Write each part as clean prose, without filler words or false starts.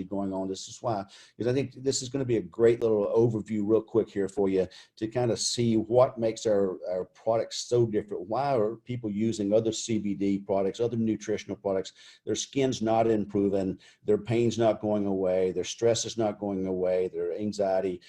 going on. This is why, because I think this is going to be a great little overview real quick here for you to kind of see what makes our products so different. Why are people using other CBD products, other nutritional products? Their skin's not improving, their pain's not going away, their stress is not going away, their anxiety,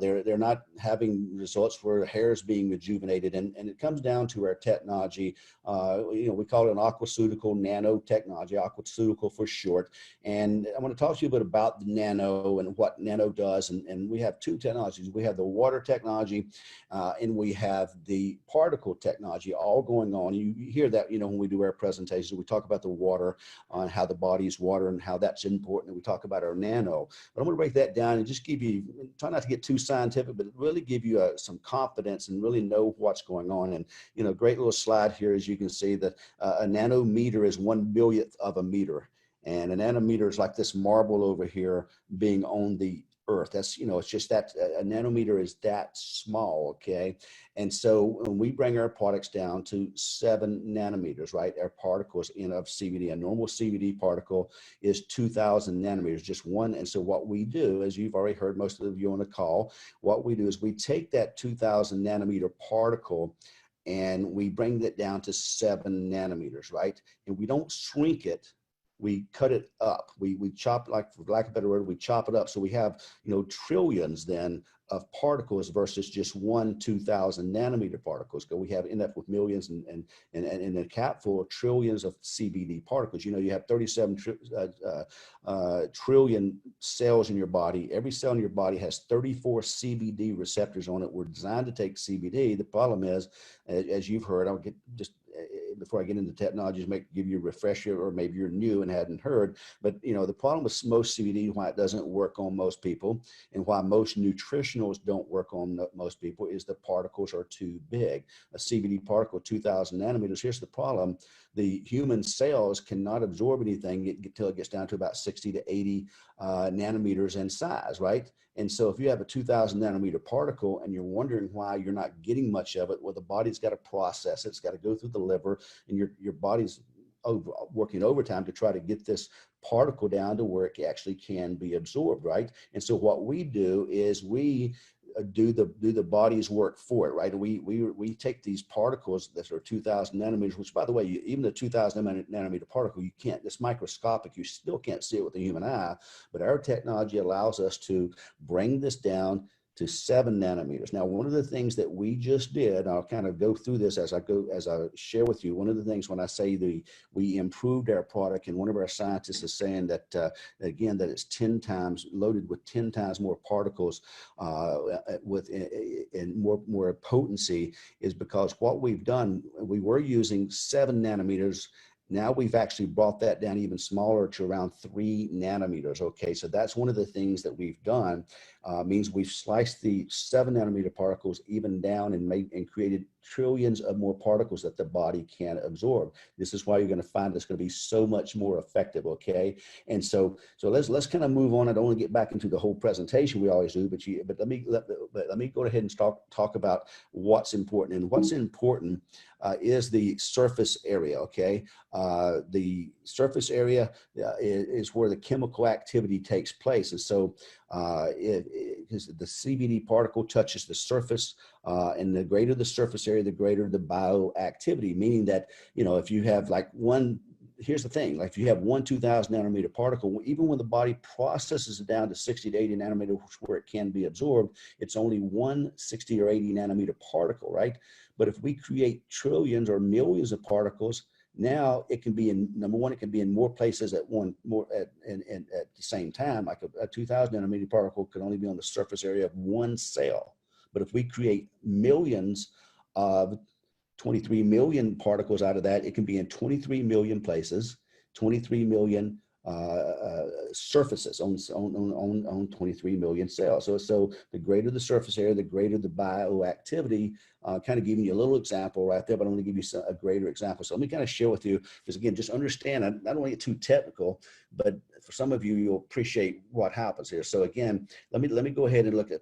they're not having results where hair is being rejuvenated. And it comes down to our technology. We call it an aquaceutical nanotechnology, aquaceutical for short. And I want to talk to you a bit about the nano and what nano does. And we have two technologies. We have the water technology and we have the particle technology all going on. You hear that, when we do our presentations, we talk about the water, on how the body is water and how that's important. And we talk about our nano. But I'm going to break that down and just give you, try not to get too scientific, but really give you some confidence and really know what's going on. And, great little slide here, as you can see that a nanometer is 1/1,000,000th of a meter. And a nanometer is like this marble over here being on the earth. That's, it's just that a nanometer is that small, okay? And so when we bring our products down to 7 nanometers, right? Our particles of CBD, a normal CBD particle is 2,000 nanometers, just one. And so what we do, as you've already heard most of you on the call, what we do is we take that 2,000 nanometer particle and we bring that down to 7 nanometers, right? And we don't shrink it. We cut it up. We chop, like for lack of a better word, we chop it up. So we have, trillions then of particles versus just 2,000 nanometer particles. We end up with millions and in a cap full of trillions of CBD particles. You have 37 trillion cells in your body. Every cell in your body has 34 CBD receptors on it. We're designed to take CBD. The problem is, as you've heard, I'll get just before I get into technologies, give you a refresher, or maybe you're new and hadn't heard, but the problem with most CBD, why it doesn't work on most people and why most nutritionals don't work on most people, is the particles are too big. A CBD particle, 2,000 nanometers. Here's the problem. The human cells cannot absorb anything until it gets down to about 60 to 80 nanometers in size, right? And so if you have a 2,000 nanometer particle and you're wondering why you're not getting much of it, well, the body's got to process it. It's got to go through the liver, and your body's working overtime to try to get this particle down to where it actually can be absorbed, right? And so what we do is we do the body's work for it, right? And we take these particles that are 2,000 nanometers, which, by the way, even the 2,000 nanometer particle, you can't, it's microscopic, you still can't see it with the human eye, but our technology allows us to bring this down to 7 nanometers. Now, one of the things that we just did, I'll kind of go through this as I share with you. One of the things when I say we improved our product, and one of our scientists is saying that, again, that it's 10 times loaded with 10 times more particles and more potency, is because what we've done, we were using 7 nanometers. Now we've actually brought that down even smaller to around 3 nanometers. Okay, so that's one of the things that we've done. Means we've sliced the 7 nanometer particles even down and created trillions of more particles that the body can absorb. This is why you're going to find it's going to be so much more effective. Okay, and so let's kind of move on. I don't want to get back into the whole presentation we always do, but let me go ahead and talk about what's important. And what's important is the surface area. Okay, the surface area is where the chemical activity takes place, and so because the CBD particle touches the surface, and the greater the surface area, the greater the bioactivity, meaning that, if you have here's the thing, like if you have 2,000 nanometer particle, even when the body processes it down to 60 to 80 nanometers where it can be absorbed, it's only 160 or 80 nanometer particle, right? But if we create trillions or millions of particles, now it can be in, number one, it can be in more places at the same time. Like a 2,000 nanometer particle could only be on the surface area of one cell. But if we create millions of 23 million particles out of that, it can be in 23 million places, 23 million surfaces on 23 million cells. So the greater the surface area, the greater the bioactivity. Kind of giving you a little example right there, but I'm going to give you a greater example. So let me kind of share with you, because again, just understand, I don't want to get too technical, but for some of you, you'll appreciate what happens here. So again, let me go ahead and look at,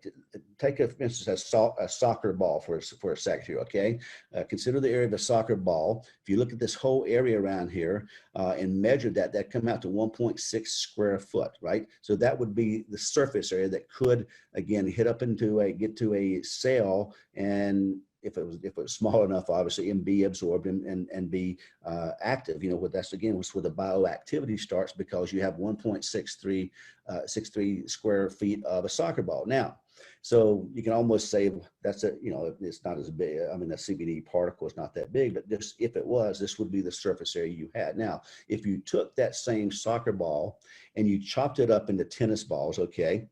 take a, for instance, a soccer ball for a second here, okay? Consider the area of a soccer ball. If you look at this whole area around here and measure that, that come out to 1.6 square foot, right? So that would be the surface area that could, again, hit up into get to a cell, and if it was small enough, obviously, and be absorbed and be active. You know, what that's again was where the bioactivity starts, because you have 1.63 square feet of a soccer ball. Now, so you can almost say that's a, you know, it's not as big. I mean, the CBD particle is not that big, but just if it was, this would be the surface area you had. Now, if you took that same soccer ball and you chopped it up into tennis balls, okay,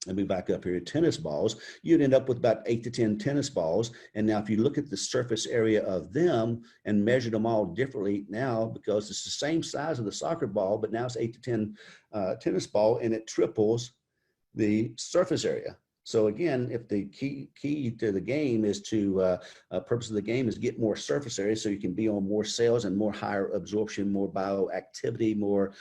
let me back up here, tennis balls, you'd end up with about 8 to 10 tennis balls. And now if you look at the surface area of them and measure them all differently now, because it's the same size of the soccer ball, but now it's 8 to 10 tennis ball, and it triples the surface area. So again, if the key to the game is to, purpose of the game is get more surface area so you can be on more cells and more higher absorption, more bioactivity, more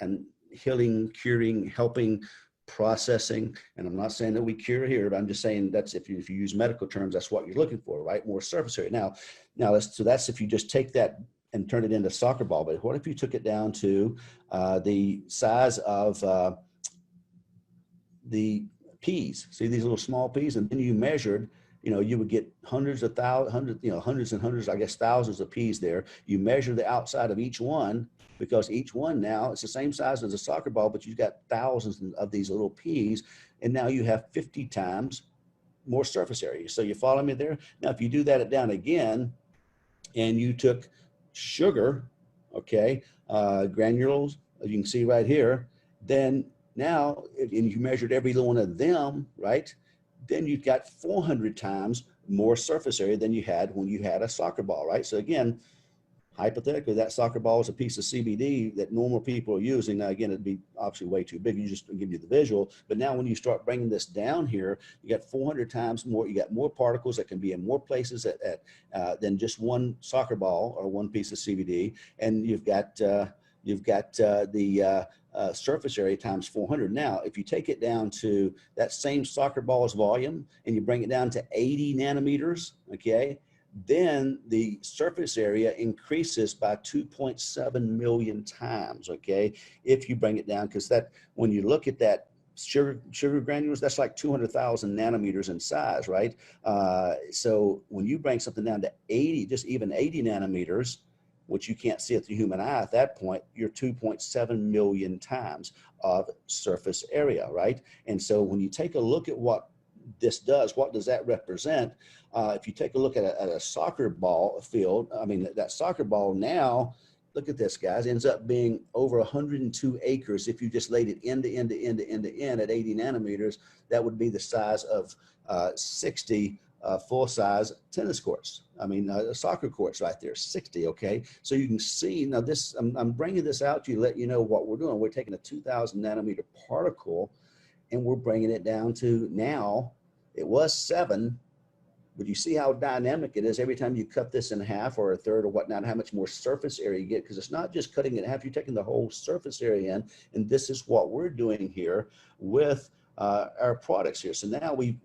and healing, curing, helping, processing. And I'm not saying that we cure here, but I'm just saying that's if you use medical terms, that's what you're looking for, right? More surface area. Now so that's if you just take that and turn it into a soccer ball. But what if you took it down to the size of the peas? See these little small peas, and then you measured, you know, you would get hundreds of thousands, you know, hundreds and hundreds, I guess thousands of peas there. You measure the outside of each one, because each one now it's the same size as a soccer ball, but you've got thousands of these little peas, and now you have 50 times more surface area. So you follow me there? Now, if you do that down again, and you took sugar, okay, granules, as you can see right here, then now, and you measured every one of them, right? Then you've got 400 times more surface area than you had when you had a soccer ball, right? So again, hypothetically, that soccer ball is a piece of CBD that normal people are using. Now, again, it'd be obviously way too big. You just give you the visual. But now when you start bringing this down here, you got 400 times more. You got more particles that can be in more places than just one soccer ball or one piece of CBD. And you've got the surface area times 400. Now, if you take it down to that same soccer ball's volume and you bring it down to 80 nanometers, okay, then the surface area increases by 2.7 million times, okay, if you bring it down, because that, when you look at that sugar granules, that's like 200,000 nanometers in size, right? So when you bring something down to 80, just even 80 nanometers, which you can't see at the human eye at that point, you're 2.7 million times of surface area, right? And so when you take a look at what this does, what does that represent? If you take a look at a soccer ball field, I mean, that soccer ball now, look at this, guys, ends up being over 102 acres. If you just laid it end to end to end to end to end at 80 nanometers, that would be the size of 60 full-size tennis courts. I mean, soccer courts right there, 60, okay? So you can see, now this, I'm bringing this out to let you know what we're doing. We're taking a 2,000 nanometer particle and we're bringing it down to, now, it was 7, but you see how dynamic it is every time you cut this in half or a third or whatnot, how much more surface area you get, because it's not just cutting it in half, you're taking the whole surface area in, and this is what we're doing here with our products here. So now when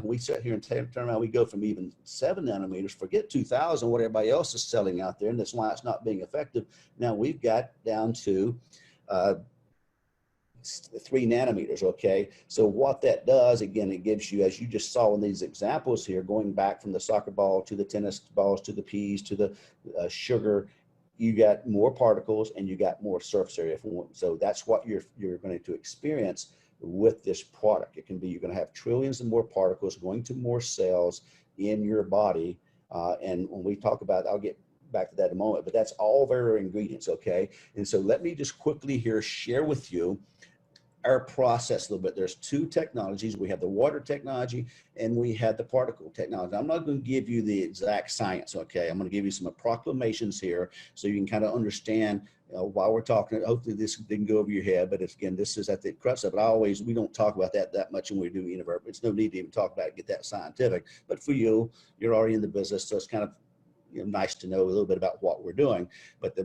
we sit here and turn around, we go from even 7 nanometers, forget 2,000, what everybody else is selling out there, and that's why it's not being effective. Now we've got down to 3 nanometers, okay? So what that does, again, it gives you, as you just saw in these examples here, going back from the soccer ball to the tennis balls to the peas to the sugar, you got more particles and you got more surface area. So that's what you're going to experience with this product. It can be, you're going to have trillions of more particles going to more cells in your body. And when we talk about, I'll get back to that in a moment, but that's all their ingredients, okay? And so let me just quickly here share with you our process a little bit. There's 2 technologies. We have the water technology and we have the particle technology. I'm not going to give you the exact science, okay? I'm going to give you some approximations here so you can kind of understand while we're talking. Hopefully this didn't go over your head, but it's, again, this is at the crux of it. We don't talk about that much when we do Universe. It's no need to even talk about it, get that scientific. But for you, you're already in the business, so it's kind of nice to know a little bit about what we're doing. But the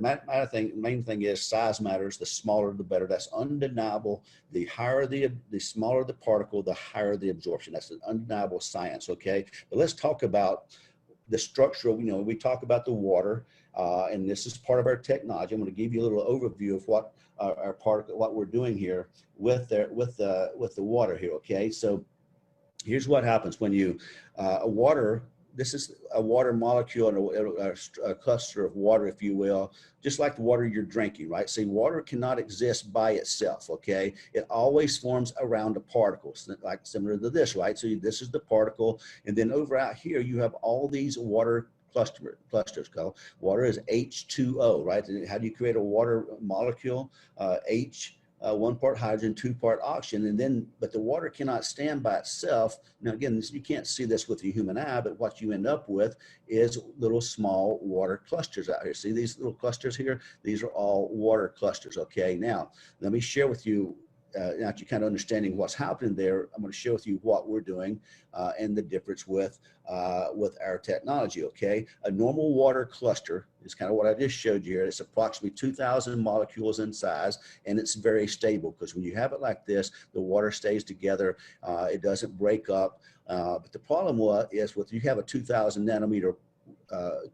main thing is size matters. The smaller, the better. That's undeniable. The higher the smaller the particle, the higher the absorption. That's an undeniable science. Okay, but let's talk about the structure. We talk about the water, and this is part of our technology. I'm going to give you a little overview of what what we're doing here with the water here. Okay, so here's what happens when you water. This is a water molecule and a cluster of water, if you will, just like the water you're drinking, right? See, water cannot exist by itself, okay? It always forms around a particle, like similar to this, right? So this is the particle, and then over out here, you have all these water clusters. Called water is H2O, right? How do you create a water molecule? One part hydrogen, 2 part oxygen, and then, but the water cannot stand by itself. Now, again, you can't see this with the human eye, but what you end up with is little small water clusters out here. See these little clusters here? These are all water clusters, okay? Now, let me share with you, now that you're kind of understanding what's happening there, I'm going to share with you what we're doing and the difference with our technology, okay? A normal water cluster is kind of what I just showed you here. It's approximately 2,000 molecules in size, and it's very stable because when you have it like this, the water stays together. It doesn't break up. But the problem is with you have a 2,000 nanometer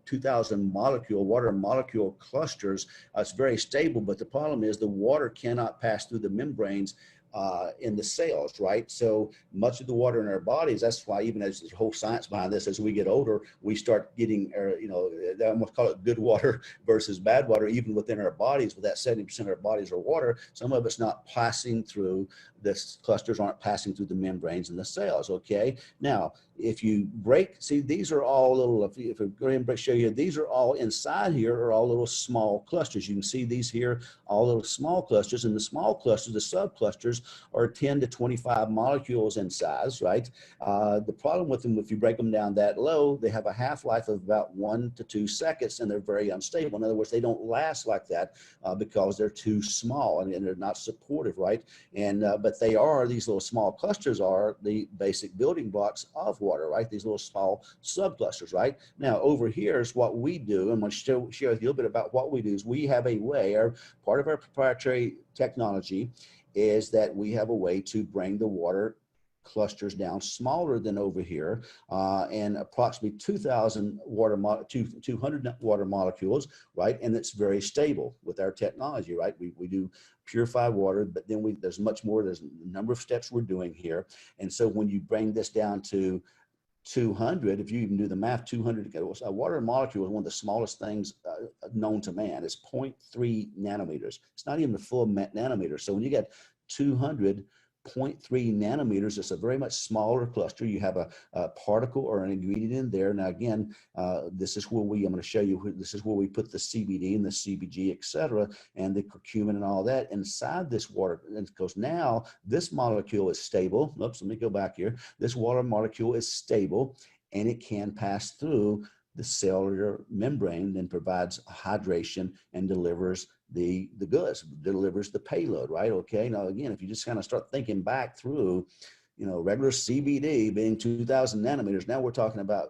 2,000 water molecule clusters. It's very stable, but the problem is the water cannot pass through the membranes in the cells, right? So much of the water in our bodies, that's why even as the whole science behind this, as we get older, we start getting, I almost call it good water versus bad water, even within our bodies. With that 70% of our bodies are water, some of it's not passing through, the clusters aren't passing through the membranes in the cells, okay? Now, if you see, these are all little, if we go ahead and show you, these are all inside here are all little small clusters. You can see these here, all little small clusters, and the small clusters, the subclusters, are 10 to 25 molecules in size, right? The problem with them, if you break them down that low, they have a half-life of about 1 to 2 seconds, and they're very unstable. In other words, they don't last like that because they're too small and they're not supportive, right? And but these little small clusters are the basic building blocks of water, right? These little small subclusters, right? Now, over here is what we do. I'm going to share with you a little bit about what we do. Is we have a way, part of our proprietary technology is that we have a way to bring the water clusters down smaller than over here, and approximately 200 water molecules, right? And it's very stable with our technology, right? We do purify water, but then there's much more. There's a number of steps we're doing here. And so when you bring this down to 200, if you even do the math, 200, a water molecule is one of the smallest things known to man. It's 0.3 nanometers. It's not even a full nanometer. So when you get 200, 0.3 nanometers, it's a very much smaller cluster. You have a particle or an ingredient in there. Now, again, this is where I'm going to show you, this is where we put the CBD and the CBG, et cetera, and the curcumin and all that inside this water. And because now this molecule is stable. Oops, let me go back here. This water molecule is stable, and it can pass through the cellular membrane, then provides hydration and delivers the goods, delivers the payload, right? Okay. Now, again, if you just kind of start thinking back through, regular CBD being 2,000 nanometers, now we're talking about,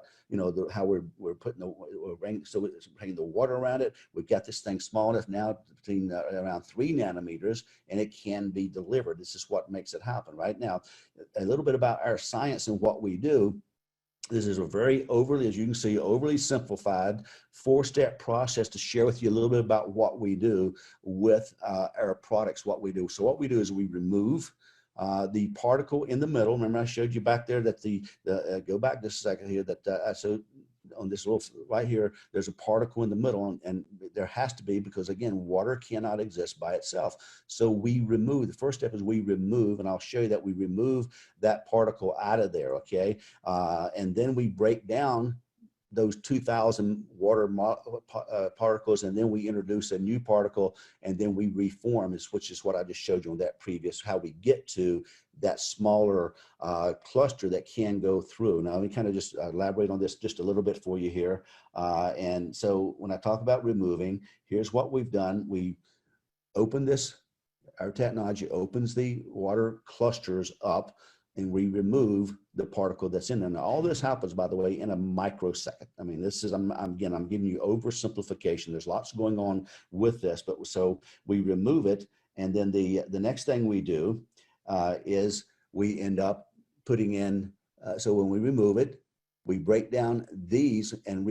how we're putting so it's bringing the water around it. We've got this thing small enough now between around 3 nanometers, and it can be delivered. This is what makes it happen right now. A little bit about our science and what we do. This is a very as you can see, overly simplified 4-step process to share with you a little bit about what we do with our products, what we do. So what we do is we remove the particle in the middle. Remember I showed you back there that go back just a second here, that so on this little right here, there's a particle in the middle, and there has to be, because again, water cannot exist by itself. So we remove, the first step is we remove, and I'll show you that we remove that particle out of there, okay? And then we break down those 2,000 water particles, and then we introduce a new particle, and then we reform, which is what I just showed you on that previous, how we get to that smaller cluster that can go through. Now, let me kind of just elaborate on this just a little bit for you here. And so when I talk about removing, here's what we've done. We open this, our technology opens the water clusters up and we remove the particle that's in there. Now, all this happens, by the way, in a microsecond. I mean, this is, I'm giving you oversimplification. There's lots going on with this, but so we remove it. And then the next thing we do is we end up putting in, so when we remove it, we break down these and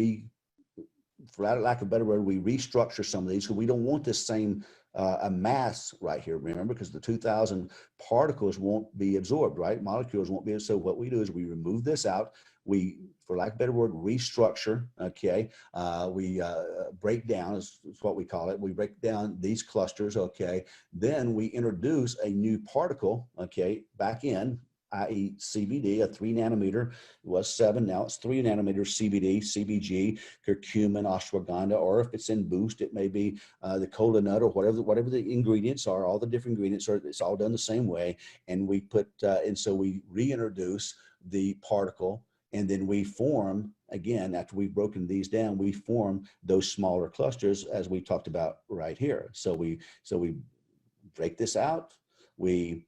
for lack of a better word, we restructure some of these. So we don't want this same a mass right here, remember, because the 2,000 particles won't be absorbed, right? Molecules won't be. So what we do is we remove this out. We, for lack of a better word, restructure, okay? We break down, is what we call it. We break down these clusters, okay? Then we introduce a new particle, okay, back in, i.e. CBD, a 3 nanometer. It was 7, now it's 3 nanometer CBD, CBG, curcumin, ashwagandha, or if it's in Boost, it may be the cola nut or whatever the ingredients are. All the different ingredients are, it's all done the same way. And we put, and so we reintroduce the particle, and then we form, again, after we've broken these down, we form those smaller clusters as we talked about right here. So we break this out, we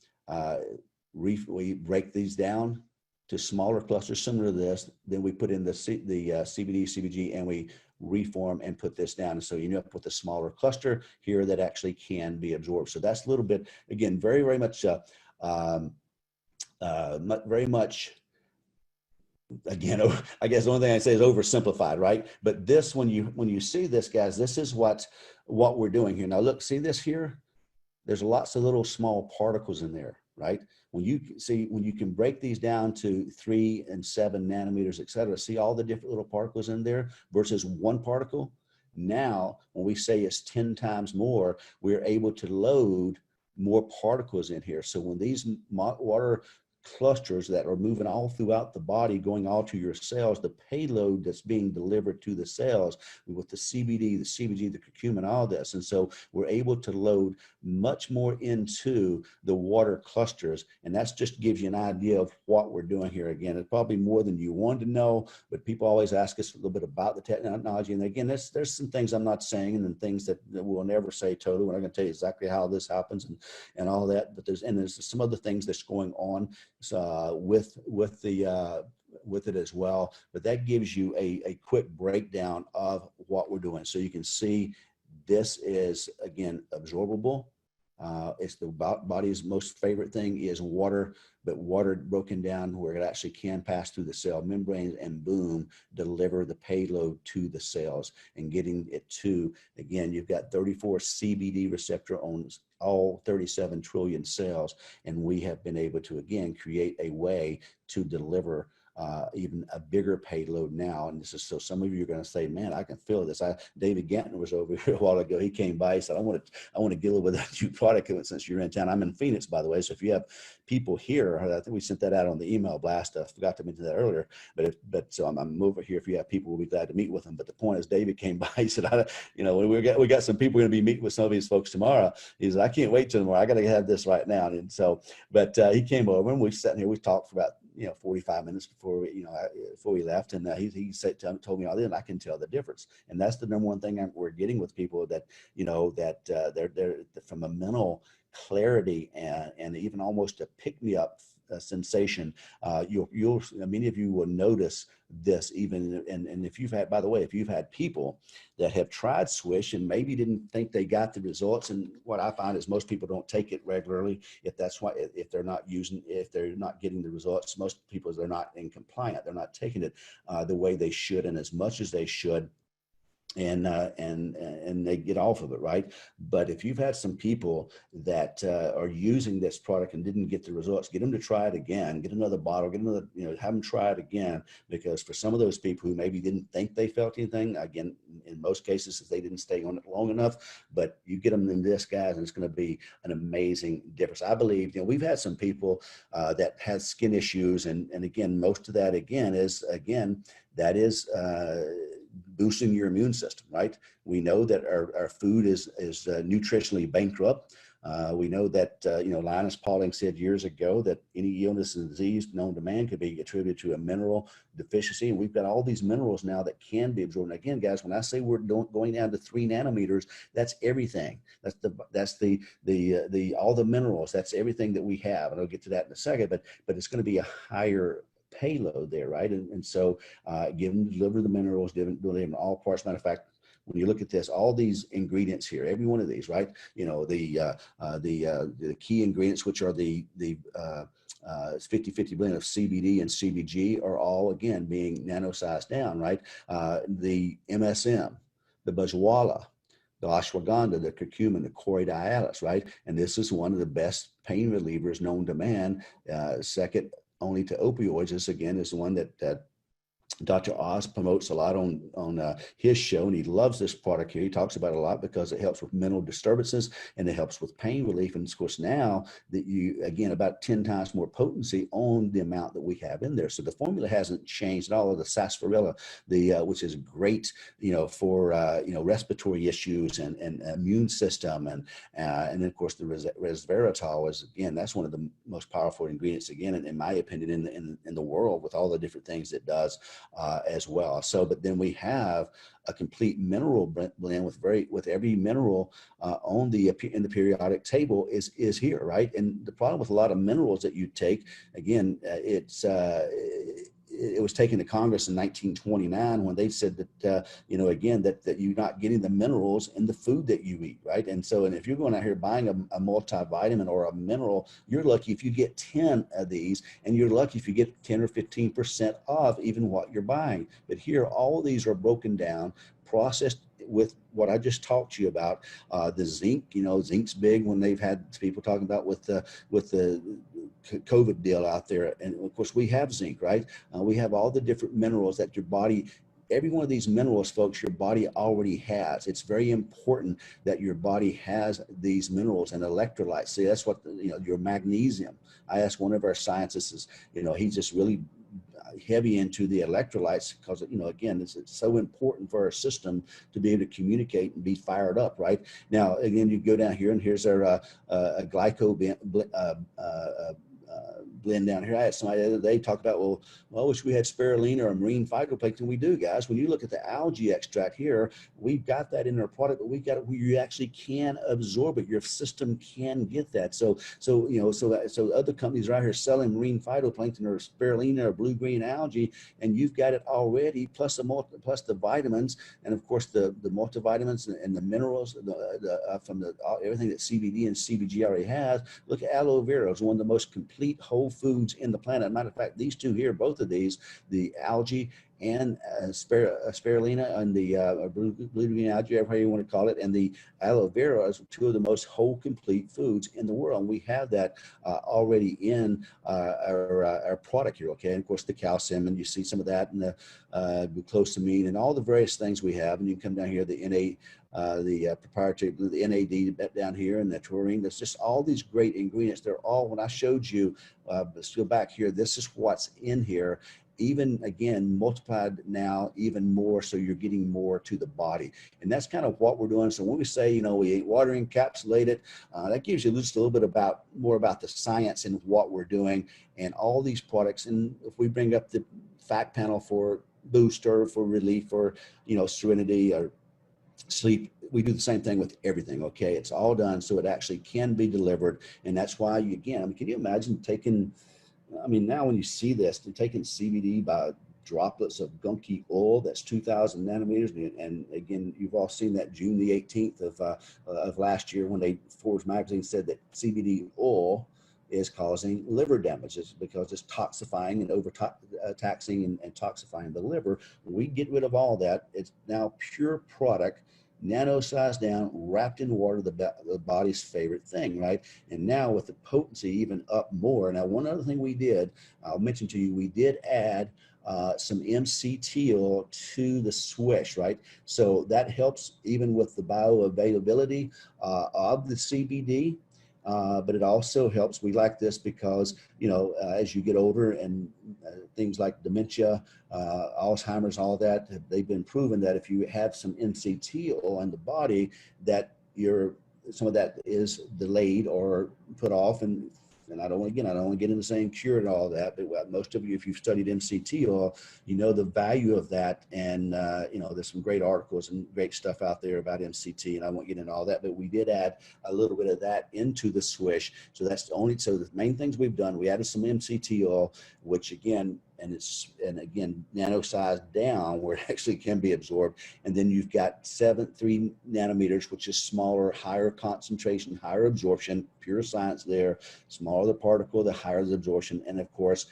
break these down to smaller clusters similar to this. Then we put in the CBD, CBG, and we reform and put this down. And so you end up with a smaller cluster here that actually can be absorbed. So that's a little bit, again, very, very much, very much, again, I guess the only thing I say is oversimplified, right? But this, when you see this, guys, this is what we're doing here. Now look, see this here? There's lots of little small particles in there, right? When you can break these down to 3 and 7 nanometers, et cetera, see all the different little particles in there versus one particle. Now, when we say it's 10 times more, we're able to load more particles in here. So when these water clusters that are moving all throughout the body, going all to your cells, the payload that's being delivered to the cells with the CBD, the CBG, the curcumin, all this. And so we're able to load much more into the water clusters. And that's just gives you an idea of what we're doing here. Again, it's probably more than you wanted to know, but people always ask us a little bit about the technology. And again, there's some things I'm not saying, and then things that we'll never say totally. We're not going to tell you exactly how this happens and all that, but there's some other things that's going on with it as well. But that gives you a quick breakdown of what we're doing. So you can see this is, again, absorbable. It's the body's most favorite thing is water, but water broken down where it actually can pass through the cell membranes and boom, deliver the payload to the cells and getting it to, again, you've got 34 CBD receptor on all 37 trillion cells. And we have been able to, again, create a way to deliver even a bigger payload now. And this is, so some of you are going to say, man, I can feel this. David Ganton was over here a while ago. He came by, he said, I want to deal with that new product since you're in town. I'm in Phoenix, by the way. So if you have people here, I think we sent that out on the email blast. I forgot to mention that earlier, but so I'm over here. If you have people, we'll be glad to meet with them. But the point is, David came by, he said, we got some people going to be meeting with some of these folks tomorrow. He said, I can't wait till tomorrow. I got to have this right now. And so, but he came over and we sat here, we talked for about 45 minutes before we left, and he said, told me all this, and I can tell the difference. And that's the number one thing we're getting with people, that they're from a mental clarity and even almost a pick-me-up sensation. Many of you will notice this even, and if you've had, by the way, if you've had people that have tried Swish and maybe didn't think they got the results, and what I find is most people don't take it regularly. If they're not getting the results, most people, they're not in compliant, they're not taking it the way they should and as much as they should. And they get off of it, right? But if you've had some people that are using this product and didn't get the results, get them to try it again, get another bottle, get another, have them try it again, because for some of those people who maybe didn't think they felt anything, again, in most cases, they didn't stay on it long enough, but you get them in this, guys, and it's going to be an amazing difference. I believe, we've had some people that had skin issues, and again, most of that, that is boosting your immune system, right? We know that our food is nutritionally bankrupt. We know that, Linus Pauling said years ago that any illness and disease known to man could be attributed to a mineral deficiency. And we've got all these minerals now that can be absorbed. And again, guys, when I say we're going down to 3 nanometers, that's everything. That's the all the minerals. That's everything that we have. And I'll get to that in a second, but it's going to be a higher payload there, right? And so deliver the minerals, deliver in all parts. Matter of fact, when you look at this, all these ingredients here, every one of these, right? The key ingredients, which are the 50-50 blend of CBD and CBG, are all, again, being nano-sized down, right? The MSM, the bajwala, the ashwagandha, the curcumin, the coridalis, right? And this is one of the best pain relievers known to man, second only to opioids. This, again, is the one that Dr. Oz promotes a lot on his show, and he loves this product here. He talks about it a lot because it helps with mental disturbances and it helps with pain relief. And of course, now that you, again, about 10 times more potency on the amount that we have in there. So the formula hasn't changed at all. Of the sarsaparilla, which is great, for respiratory issues and immune system, and then of course the resveratrol is, again, that's one of the most powerful ingredients, again, in my opinion, in the world, with all the different things it does. As well. So, but then we have a complete mineral blend with every mineral in the periodic table is here, right? And the problem with a lot of minerals that you take, again, it was taken to Congress in 1929 when they said that, again, that you're not getting the minerals in the food that you eat, right? And so, and if you're going out here buying a multivitamin or a mineral, you're lucky if you get 10 of these, and you're lucky if you get 10 or 15% off even what you're buying. But here, all of these are broken down, processed with what I just talked to you about. The zinc, zinc's big when they've had people talking about with the COVID deal out there. And of course we have zinc, right? We have all the different minerals that your body, every one of these minerals, folks, your body already has. It's very important that your body has these minerals and electrolytes. See, that's what, your magnesium. I asked one of our scientists, he's just really heavy into the electrolytes because, again, it's so important for our system to be able to communicate and be fired up, right? Now, again, you go down here, and here's our glyco blend down here. I had somebody the other day talk about, well, I wish we had spirulina or marine phytoplankton. We do, guys. When you look at the algae extract here, we've got that in our product, but we've got it where you actually can absorb it. Your system can get that. So other companies are out here selling marine phytoplankton or spirulina or blue-green algae, and you've got it already, plus the vitamins, and of course the multivitamins and the minerals from everything that CBD and CBG already has. Look at aloe vera. It's one of the most complete whole foods in the planet. Matter of fact, these two here, both of these, the algae and spirulina and the blue-green algae, however you want to call it, and the aloe vera, is two of the most whole, complete foods in the world. And we have that already in our product here, okay? And of course, the calcium, and you see some of that in the glucosamine and all the various things we have. And you can come down here, the proprietary, the NAD down here, and the taurine. There's just all these great ingredients. They're all, when I showed you, let's go back here, this is what's in here, even, again, multiplied now even more, so you're getting more to the body. And that's kind of what we're doing. So when we say, we ain't water encapsulated, that gives you just a little bit more about the science and what we're doing and all these products. And if we bring up the fact panel for booster, for relief, for, serenity or sleep, we do the same thing with everything, okay? It's all done so it actually can be delivered. And that's why can you imagine taking, now when you see this, they're taking CBD by droplets of gunky oil, that's 2,000 nanometers. And again, you've all seen that June the 18th of last year when Forbes magazine said that CBD oil is causing liver damages because it's toxifying and overtaxing and toxifying the liver. When we get rid of all that, it's now pure product, nano-sized down, wrapped in water, the body's favorite thing, right? And now with the potency even up more. Now, one other thing we did, I'll mention to you, we did add some MCT oil to the Swish, right? So that helps even with the bioavailability of the CBD. But it also helps. We like this because, as you get older and things like dementia, Alzheimer's, all that, they've been proven that if you have some MCT oil in the body, that your some of that is delayed or put off, and I don't want to get into saying cure and all that, but most of you, if you've studied MCT oil, you know the value of that. And, there's some great articles and great stuff out there about MCT, and I won't get into all that, but we did add a little bit of that into the Swish. So so the main things we've done, we added some MCT oil, which again, nano size down where it actually can be absorbed. And then you've got 3 nanometers, which is smaller, higher concentration, higher absorption, pure science there. Smaller the particle, the higher the absorption. And of course,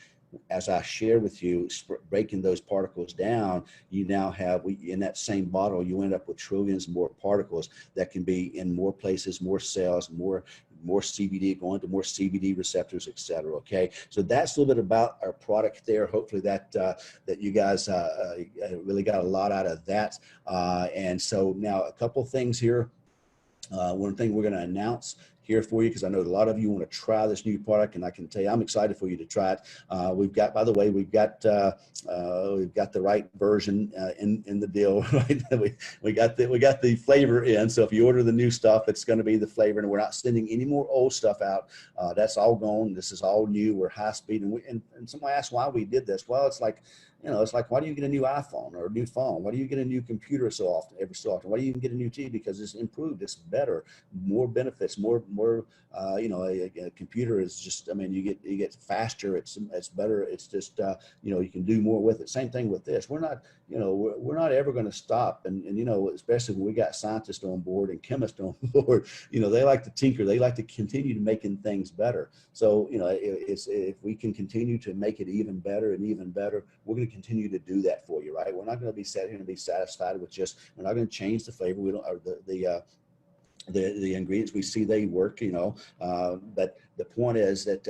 as I shared with you, breaking those particles down, you now have, in that same bottle, you end up with trillions more particles that can be in more places, more cells, more CBD, going to more CBD receptors, et cetera. Okay, so that's a little bit about our product there. Hopefully that you guys really got a lot out of that. And so now a couple things here. One thing we're going to announce here for you, because I know a lot of you want to try this new product, and I can tell you I'm excited for you to try it. We've got, by the way, we've got the right version in the deal, right? we got the flavor in. So if you order the new stuff, it's going to be the flavor, and we're not sending any more old stuff out. That's all gone. This is all new. We're high speed, and somebody asked why we did this. Well, it's like, it's like, why do you get a new iPhone or a new phone? Why do you get a new computer every so often? Why do you even get a new TV? Because it's improved, it's better, more benefits, more. A computer is just, you get faster. It's better. It's just, you can do more with it. Same thing with this. We're not ever going to stop. And especially when we got scientists on board and chemists on board, they like to tinker. They like to continue to making things better. So, if we can continue to make it even better and even better, we're going to continue to do that for you, right? We're not going to be satisfied with we're not going to change the flavor. We don't, or the ingredients. We see they work, but the point is that,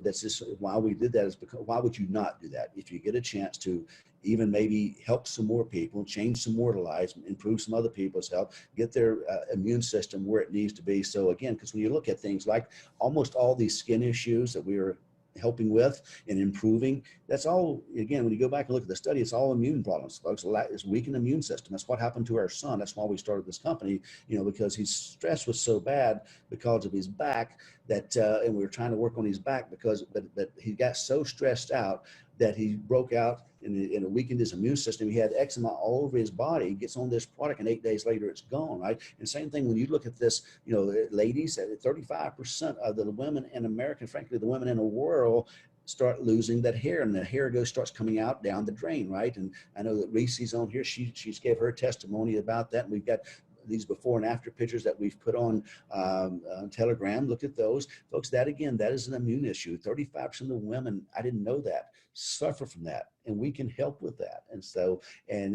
that's just why we did that, is because why would you not do that? If you get a chance to even maybe help some more people, change some more lives, improve some other people's health, get their immune system where it needs to be. So again, because when you look at things like almost all these skin issues that we are helping with and improving, that's all, again, when you go back and look at the study, it's all immune problems, folks. It's weakened immune system. That's what happened to our son. That's why we started this company, because his stress was so bad because of his back that, and we were trying to work on his back but he got so stressed out that he broke out and it weakened his immune system. He had eczema all over his body. He gets on this product and 8 days later it's gone, right? And same thing when you look at this, ladies, 35% of the women in America, frankly, the women in the world, start losing that hair, and the hair starts coming out down the drain, right? And I know that Reese's on here. She's gave her testimony about that. And we've got these before and after pictures that we've put on Telegram. Look at those, folks. That again, that is an immune issue. 35% of the women, I didn't know that, suffer from that, and we can help with that. And so, and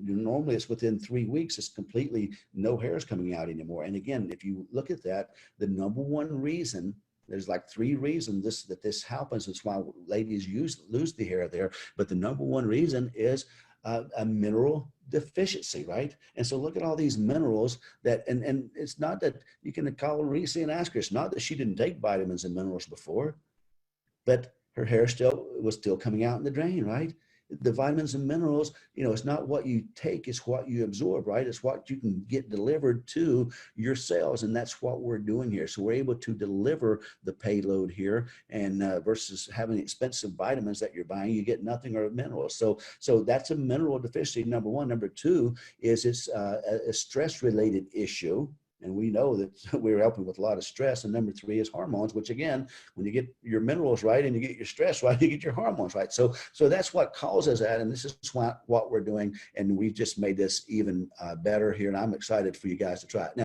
normally it's within 3 weeks, it's completely no hairs coming out anymore. And again, if you look at that, the number one reason, there's like 3 reasons that this happens. It's why ladies lose the hair there. But the number one reason is a mineral deficiency, right? And so look at all these minerals that, and it's not that you can call Reese and ask her, it's not that she didn't take vitamins and minerals before, but her hair was still coming out in the drain, right? The vitamins and minerals, it's not what you take, it's what you absorb, right? It's what you can get delivered to your cells. And that's what we're doing here. So we're able to deliver the payload here, and versus having expensive vitamins that you're buying, you get nothing or minerals. So that's a mineral deficiency, number one. Number two is it's a stress related issue. And we know that we're helping with a lot of stress. And number three is hormones, which again, when you get your minerals right and you get your stress right, you get your hormones right. So that's what causes that. And this is what we're doing. And we've just made this even better here. And I'm excited for you guys to try it. Now,